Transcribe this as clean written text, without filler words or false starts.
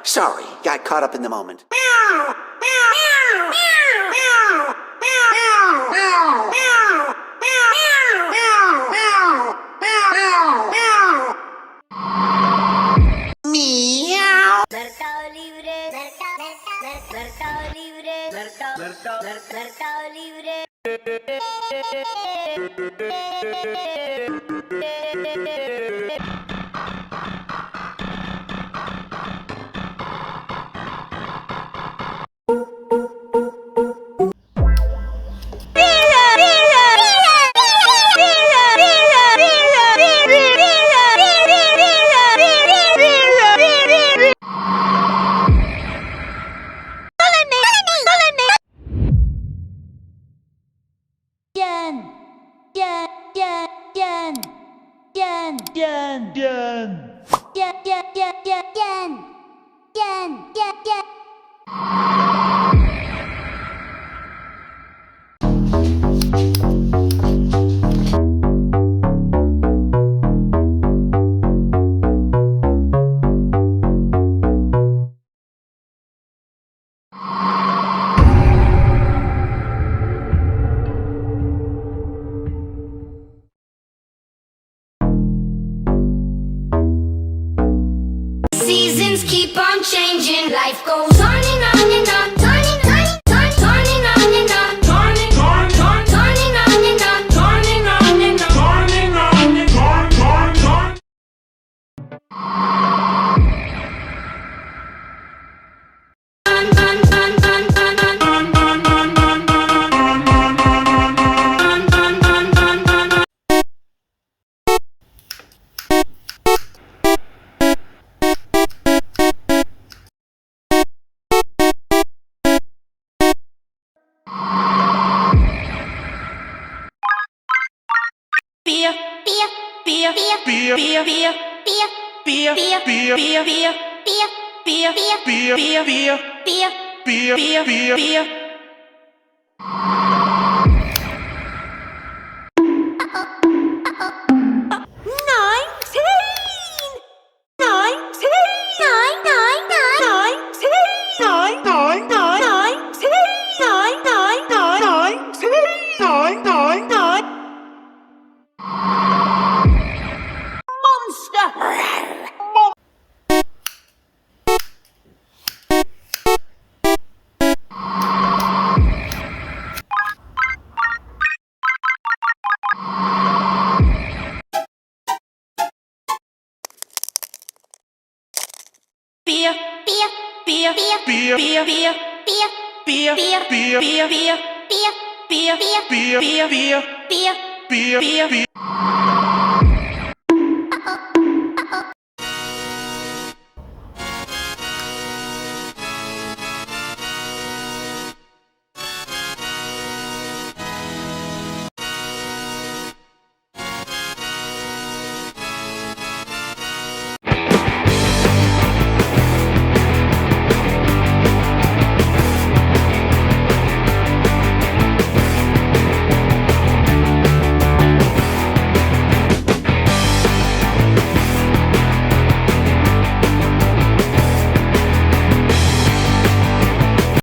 Sorry, got caught up in the moment. Meow. Mercado Libre, Mercado Libre, Mercado Libre. Seasons keep on changing, life goes on and on and on. Turning on and on, turning on and on, turning on and on, turning on and on, turning on and on. Beer.